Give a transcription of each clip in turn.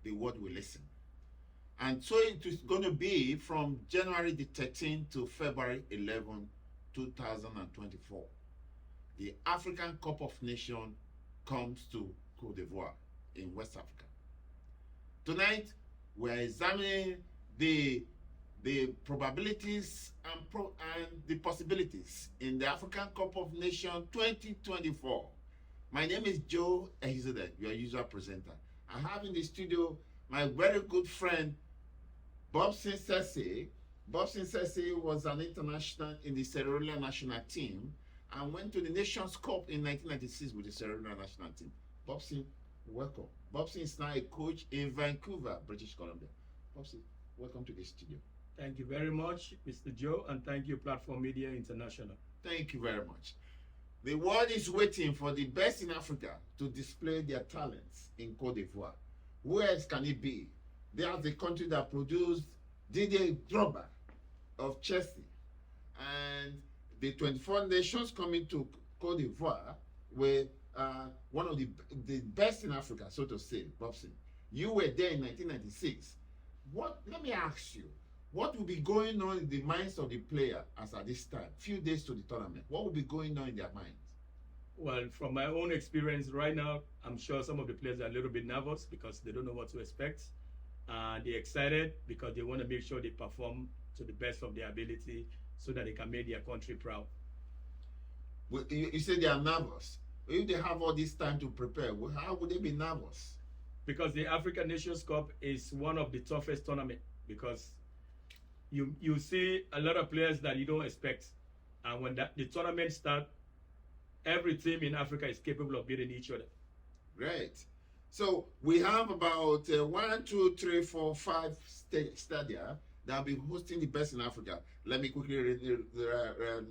the world will listen. And so it is going to be from January the 13th to February 11, 2024. The African Cup of Nations comes to Cote d'Ivoire in West Africa. Tonight, we're examining the probabilities and the possibilities in the African Cup of Nations 2024. My name is Joe Ehizadeh, your usual presenter. I have in the studio my very good friend, Bobson Sese. Bobson Sese was an international in the Sierra Leone national team and went to the Nations Cup in 1996 with the Sierra Leone national team. Bobson, welcome. Bobson is now a coach in Vancouver, British Columbia. Bobson, welcome to the studio. Thank you very much, Mr. Joe, and thank you, Platform Media International. Thank you very much. The world is waiting for the best in Africa to display their talents in Cote d'Ivoire. Who else can it be? They are the country that produced Didier Drogba of Chelsea. And the 24 nations coming to Cote d'Ivoire were one of the best in Africa, so to say, Bobson. You were there in 1996. Let me ask you, what will be going on in the minds of the player as at this time, few days to the tournament? What will be going on in their minds? Well, from my own experience right now, I'm sure some of the players are a little bit nervous because they don't know what to expect. They're excited because they want to make sure they perform to the best of their ability so that they can make their country proud. Well, you say they are nervous. If they have all this time to prepare, how would they be nervous? Because the African Nations Cup is one of the toughest tournaments because you see a lot of players that you don't expect. And when the tournament starts, every team in Africa is capable of beating each other. Great. So we have about 1, 2, 3, 4, 5 stadia that will be hosting the best in Africa. Let me quickly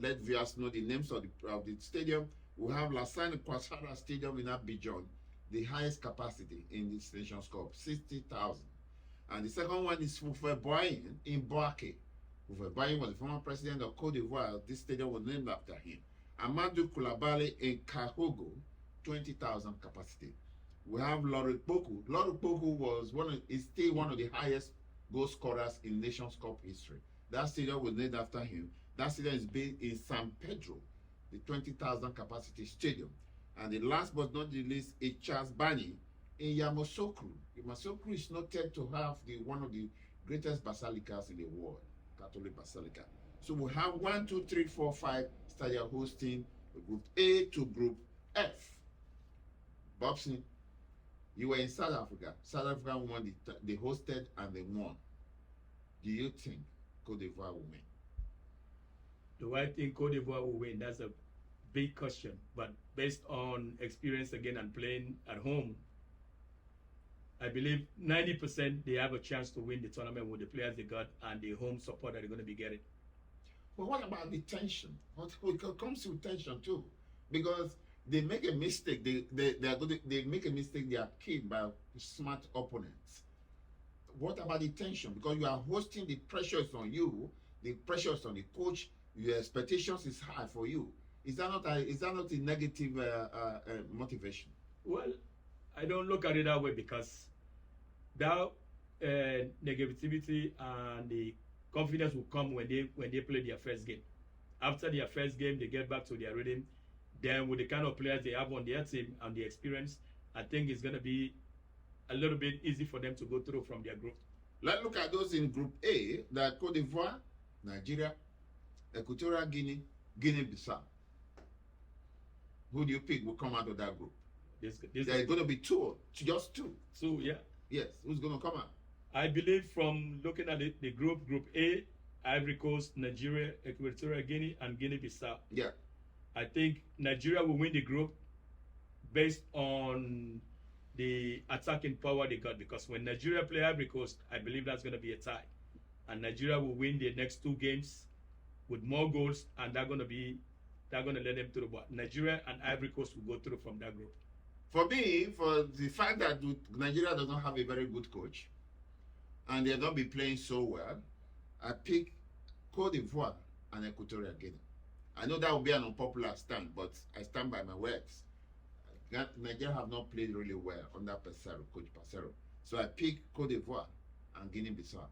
let viewers know the names of the stadium. We have Lassana Ouattara Stadium in Abidjan, the highest capacity in this Nations Cup, 60,000. And the second one is Houphouët-Boigny in Boaké. Houphouët-Boigny was the former president of Cote d'Ivoire. This stadium was named after him. Amadou Koulibaly in Kahogo, 20,000 capacity. We have Laurent Gbagbo. Laurent Gbagbo is still one of the highest goal scorers in Nations Cup history. That stadium was named after him. That stadium is based in San Pedro, the 20,000 capacity stadium. And the last but not the least is Charles Bani in Yamoussoukro. Yamoussoukro is noted to have one of the greatest basilicas in the world, Catholic Basilica. So we have 1, 2, 3, 4, 5 stadia hosting Group A to Group F. Bobson, you were in South Africa. South Africa won, they hosted and they won. Do you think Cote d'Ivoire will win? Do I think Cote d'Ivoire will win? That's a big question. But based on experience again and playing at home, I believe 90% they have a chance to win the tournament with the players they got and the home support that they're going to be getting. But what about the tension? What comes with tension too? Because they make a mistake. They make a mistake. They are killed by smart opponents. What about the tension? Because you are hosting, the pressure is on you. The pressure is on the coach. Your expectations is high for you. Is that not a negative motivation? Well, I don't look at it that way because that negativity and the confidence will come when they play their first game. After their first game, they get back to their rhythm. Then with the kind of players they have on their team and the experience, I think it's going to be a little bit easy for them to go through from their group. Let's look at those in Group A, that Cote d'Ivoire, Nigeria, Equatorial Guinea, Guinea-Bissau. Who do you pick will come out of that group? There's going to be just two. Two, yeah. Yes, who's going to come out? I believe from looking at the Group A, Ivory Coast, Nigeria, Equatorial Guinea, and Guinea-Bissau. Yeah. I think Nigeria will win the group based on the attacking power they got, because when Nigeria play Ivory Coast, I believe that's going to be a tie. And Nigeria will win the next 2 games with more goals, and they're going to let them through. But Nigeria and Ivory Coast will go through from that group. For me, for the fact that Nigeria does not have a very good coach, and they'll not be playing so well, I pick Cote d'Ivoire and Equatorial Guinea. I know that will be an unpopular stand, but I stand by my words. Nigeria have not played really well under Coach Pesero. So I pick Cote d'Ivoire and Guinea-Bissau.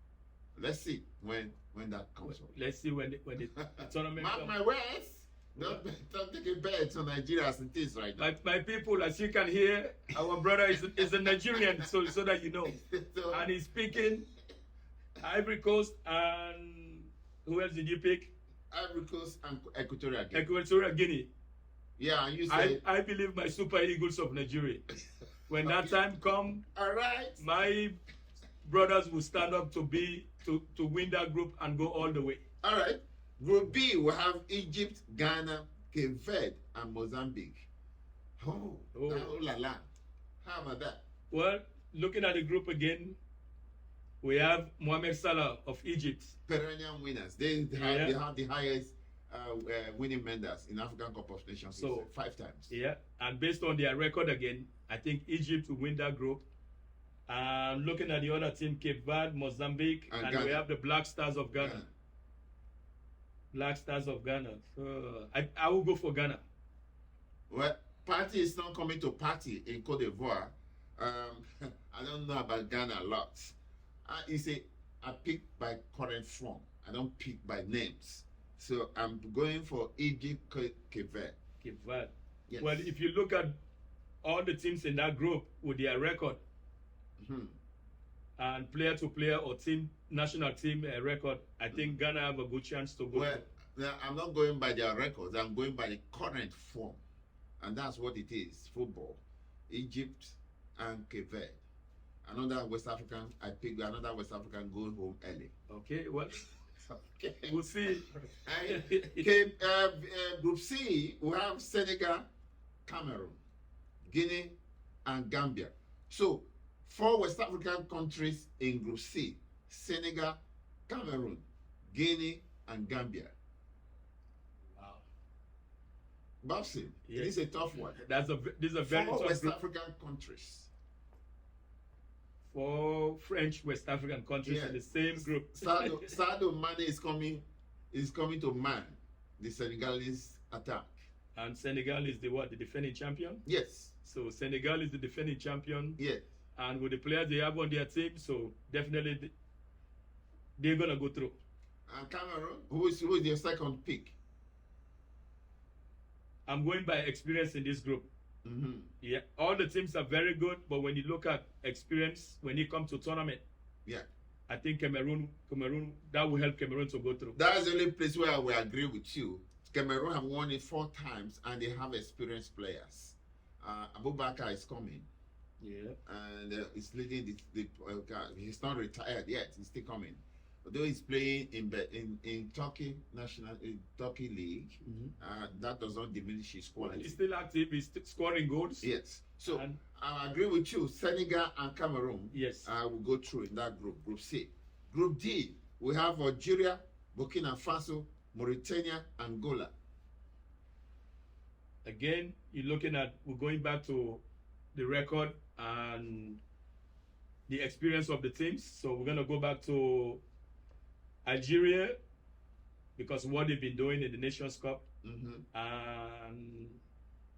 Let's see when that comes up. Let's see when the tournament Mark comes. my words. Don't take a bet on Nigeria as it is right now. My people, as you can hear, our brother is a Nigerian, so that you know. So, And he's picking Ivory Coast and who else did you pick? Ivory Coast and Equatorial Guinea. Equatorial Guinea. Yeah, and you say I believe my Super Eagles of Nigeria. When that time come, all right. my brothers will stand up to win that group and go all the way. All right. Group B, we have Egypt, Ghana, Cape Verde, and Mozambique. Oh la la. How about that? Well, looking at the group again, we have Mohamed Salah of Egypt. Perennial winners. They have the highest winning members in African Cup of Nations. So 5 times. Yeah, and based on their record again, I think Egypt will win that group. And looking at the other team, Cape Verde, Mozambique, and we have the Black Stars of Ghana. Black Stars of Ghana. So I will go for Ghana. Well, party is not coming to party in Cote d'Ivoire. I don't know about Ghana a lot. I pick by current form. I don't pick by names. So I'm going for Egypt, Cape Verde. Cape Verde. Yes. Well, if you look at all the teams in that group with their record, and player to player or national team record, I think Ghana have a good chance to go. Well, I'm not going by their records. I'm going by the current form, and that's what it is: football. Egypt and Cape Verde. Another West African. I picked another West African going home early. Okay, well, okay. We'll see. Group C, we have Senegal, Cameroon, Guinea, and Gambia. So 4 West African countries in Group C: Senegal, Cameroon, Guinea, and Gambia. Wow. Babson, Yes. This is a tough one. This is a very 4 tough West group. African countries. 4 French West African countries in the same group. Sadio Mane is coming to man the Senegalese attack. And Senegal is the defending champion? Yes. So Senegal is the defending champion. Yes. And with the players they have on their team, so definitely they're gonna go through. And Cameroon, who is your second pick? I'm going by experience in this group. Mm-hmm. Yeah, all the teams are very good, but when you look at experience, when it comes to tournament, yeah, I think Cameroon, that will help Cameroon to go through. That's the only place where I will agree with you. Cameroon have won it 4 times, and they have experienced players. Abubakar is coming. Yeah, and he's leading he's not retired yet. He's still coming. Although he's playing in Turkey Turkey League, that does not diminish his quality. He's still active. He's still scoring goals. Yes. So I agree with you. Senegal and Cameroon. Yes. Will go through in that group. Group C. Group D. We have Algeria, Burkina Faso, Mauritania, Angola. Again, we're going back to the record and the experience of the teams. So we're gonna go back to Algeria because what they've been doing in the Nations Cup, and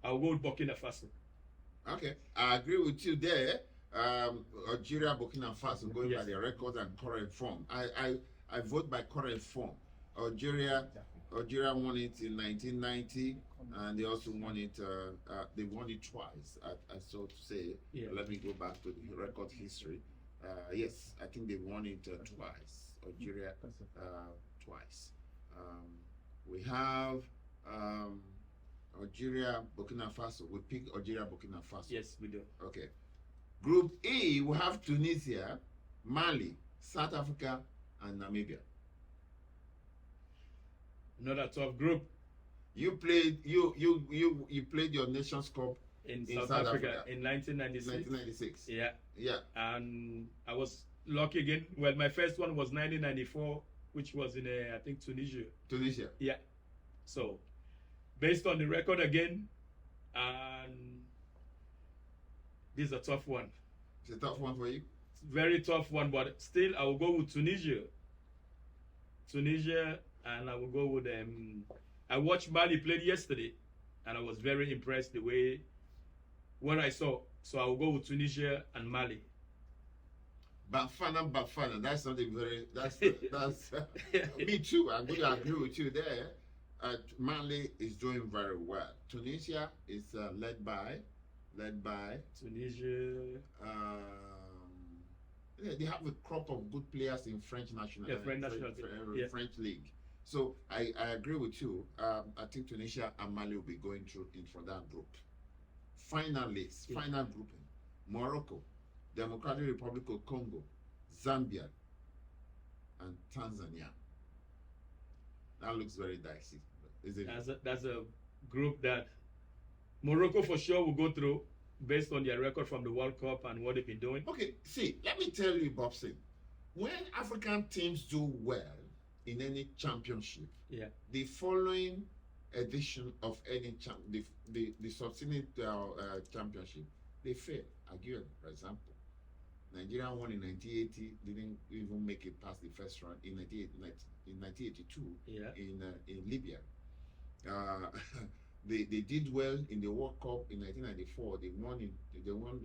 I'll go with Burkina Faso. Okay, I agree with you there. Algeria, Burkina Faso, going by their record and current form. I vote by current form. Algeria won it in 1990, and they also won it. They won it twice, so to say. Yeah. Let me go back to the record history. Yes, I think they won it twice. Algeria twice. We have Algeria, Burkina Faso. We pick Algeria, Burkina Faso. Yes, we do. Okay. Group E, we have Tunisia, Mali, South Africa, and Namibia. Another tough group. You played your Nations Cup in South Africa in 1996. 1996. Yeah. Yeah. And I was lucky again. Well, my first one was 1994, which was in I think Tunisia. Tunisia. Yeah. So, based on the record again, and this is a tough one. It's a tough one for you. It's a very tough one, but still, I will go with Tunisia. And I will go with I watched Mali play yesterday, and I was very impressed what I saw. So I will go with Tunisia and Mali. Bafana. That's something very. That's me too. I'm going to agree with you there. Mali is doing very well. Tunisia is led by Tunisia. Yeah, they have a crop of good players in French national, French league. So I agree with you. I think Tunisia and Mali will be going through for that group. Finalists, final grouping: Morocco, Democratic Republic of Congo, Zambia, and Tanzania. That looks very dicey, isn't it? That's a group that Morocco for sure will go through based on their record from the World Cup and what they've been doing. Okay, see, let me tell you, Bobson, when African teams do well in any championship, the following edition of any the succeeding championship, they fail. Again, for example, Nigeria won in 1980, didn't even make it past the first round in 1982 in Libya. They did well in the World Cup in 1994. They won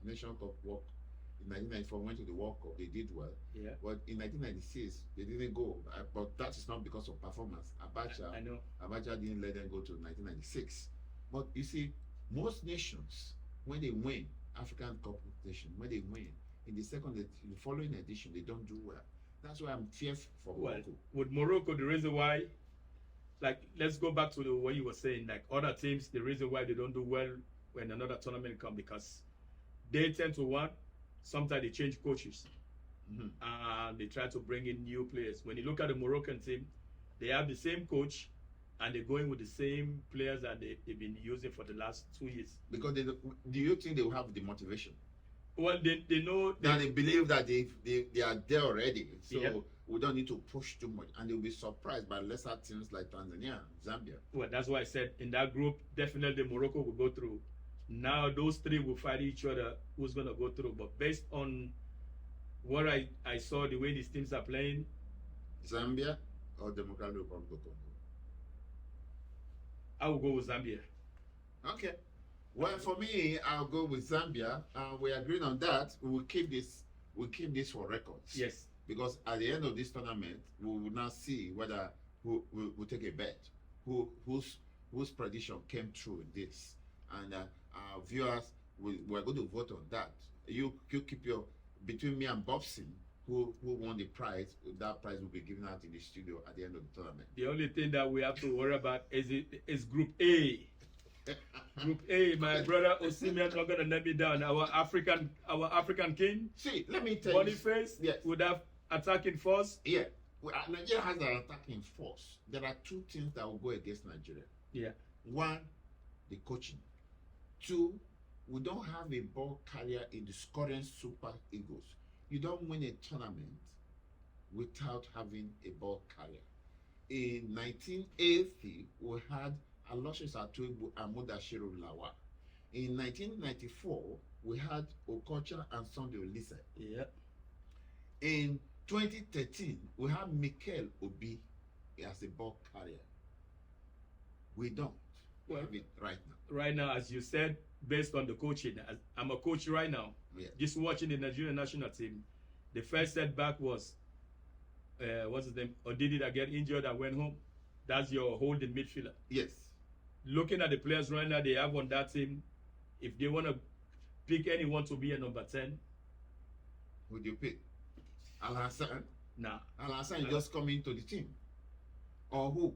National Cup in 1994. Went to the World Cup. They did well. Yeah. But in 1996 they didn't go. But that is not because of performance. I know. Abacha didn't let them go to 1996. But you see, most nations, when they win African competition, when they win in the following edition, they don't do well. That's why I'm fearful for Morocco. With Morocco, the reason why, like, let's go back to what you were saying, like other teams, the reason why they don't do well when another tournament comes, because they tend to sometimes they change coaches. And they try to bring in new players. When you look at the Moroccan team, they have the same coach and they're going with the same players that they've been using for the last 2 years. Because do you think they will have the motivation? Well, they know that they believe that they are there already, so we don't need to push too much, and they'll be surprised by lesser teams like Tanzania, Zambia. Well, that's why I said in that group, definitely Morocco will go through. Now those three will fight each other who's going to go through, but based on what I saw, the way these teams are playing, Zambia or Democratic Republic of Congo, I will go with Zambia. Okay. Well, for me, I'll go with Zambia. We agreed on that. We'll keep this for records. Yes. Because at the end of this tournament, we will now see whether we'll take a bet. Whose prediction came true in this, and our viewers we're going to vote on that. You keep your between me and Bobson, who won the prize. That prize will be given out in the studio at the end of the tournament. The only thing that we have to worry about is Group A. Group A, my brother Osimhen not gonna let me down. Our African king. See, let me tell you. Boniface would have attacking force. Yeah, Nigeria has an attacking force. There are two things that will go against Nigeria. Yeah. One, the coaching. Two, we don't have a ball carrier in the scoring Super Eagles. You don't win a tournament without having a ball carrier. In 1980, we had Aloysius Atuegbu and Mudashiru Lawa. In 1994, we had Okocha and Sunday Olise. Yeah. In 2013, we have Mikel Obi as a ball carrier. We don't have it right now. Right now, as you said, based on the coaching, I'm a coach right now. Yeah. Just watching the Nigerian national team, the first setback was, what's his name? Odidi that get injured and went home. That's your holding midfielder. Yes. Looking at the players right now they have on that team, if they want to pick anyone to be a number 10, would you pick Al Hassan? Nah. Al Hassan just coming to the team, or who?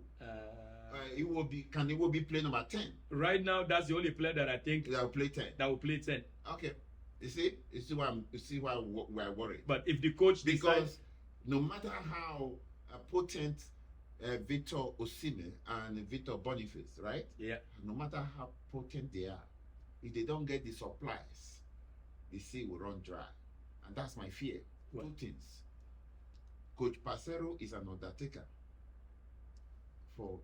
Can he will be play number 10? Right now, that's the only player that I think that will play 10. That will play 10. Okay. You see why we're worried. But if the coach because no matter how potent Victor Osimhen and Victor Boniface, right? Yeah. No matter how potent they are, if they don't get the supplies, the sea will run dry, and that's my fear. Two things. Coach Pasero is an undertaker for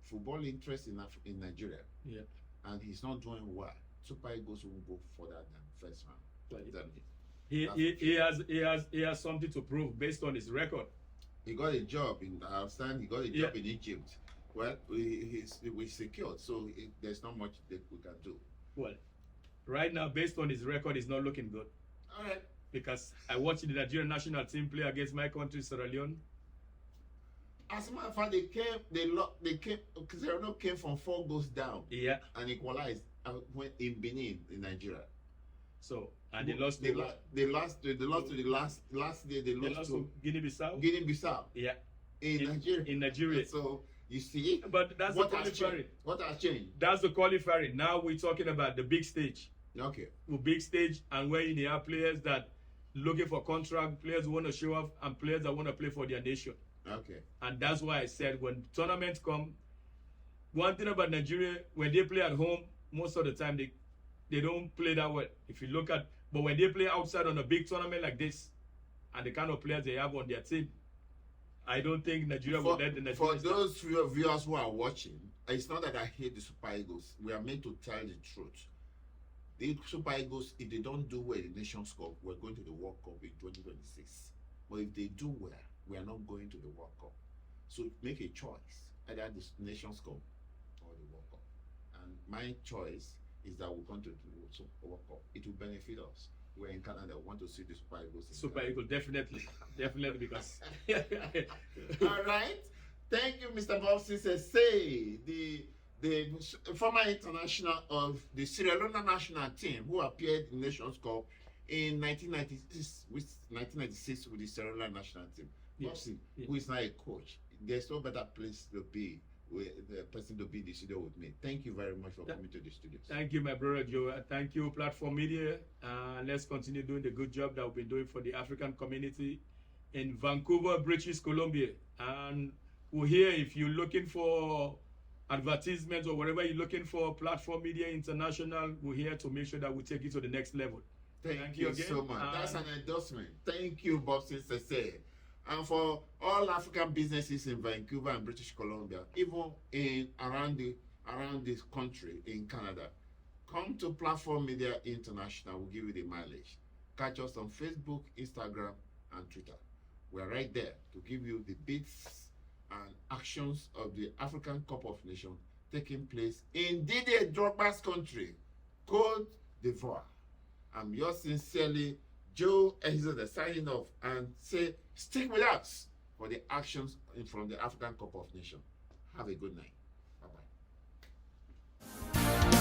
football interest in Nigeria. Yeah. And he's not doing well. Super Eagles will go further than first round. He has something to prove based on his record. He got a job in He got a job in Egypt. Well, we secured, so there's not much that we can do. Well, right now, based on his record, it's not looking good. All right. because I watched the Nigerian national team play against my country, Sierra Leone. As a matter of fact, Sierra Leone came from 4 goals down. Yeah. And equalized when in Benin, in Nigeria. So and they lost they lost to the last day. They lost to Guinea-Bissau. Guinea-Bissau. Yeah. In Nigeria. In Nigeria. So you see, but that's what the has qualifying. changed? What has changed? That's the qualifying. Now we're talking about the big stage. Okay. The big stage, and where you have players that looking for contract, players who want to show off, and players that want to play for their nation. Okay. And that's why I said when tournaments come, one thing about Nigeria, when they play at home, most of the time they don't play that well. If you look at, but when they play outside on a big tournament like this, and the kind of players they have on their team, I don't think Nigeria will let the Nigerians. For those viewers who are watching, it's not that I hate the Super Eagles. We are meant to tell the truth. The Super Eagles, if they don't do well in the Nations Cup, we're going to the World Cup in 2026. But if they do well, we are not going to the World Cup. So make a choice, either the Nations Cup or the World Cup. And my choice is that we're going to the World Cup. It will benefit us. We're in Canada. We want to see the Super Eagles. Super Eagles, definitely, because. All right. Thank you, Mr. Bob Say, the former international of the Sierra Leone national team who appeared in Nations Cup in 1996 with the Sierra Leone national team. Bobsy, who is now a coach. There's no better place to be, the person to be in the studio with me. Thank you very much for coming to the studio. Thank you, my brother Joe. Thank you, Platform Media. Let's continue doing the good job that we've been doing for the African community in Vancouver, British Columbia. And we're here if you're looking for advertisements or whatever you're looking for, Platform Media International, we're here to make sure that we take it to the next level. Thank you again. So much. That's an endorsement. Thank you, Bobsy Sese. And for all African businesses in Vancouver and British Columbia, even around this country in Canada, come to Platform Media International. We'll give you the mileage. Catch us on Facebook, Instagram, and Twitter. We're right there to give you the bits and actions of the African Cup of Nations taking place in Didier Drogba's country, Côte d'Ivoire. I'm yours sincerely, Joe Ehizo, signing off and say, stick with us for the actions from the African Cup of Nations. Have a good night. Bye-bye.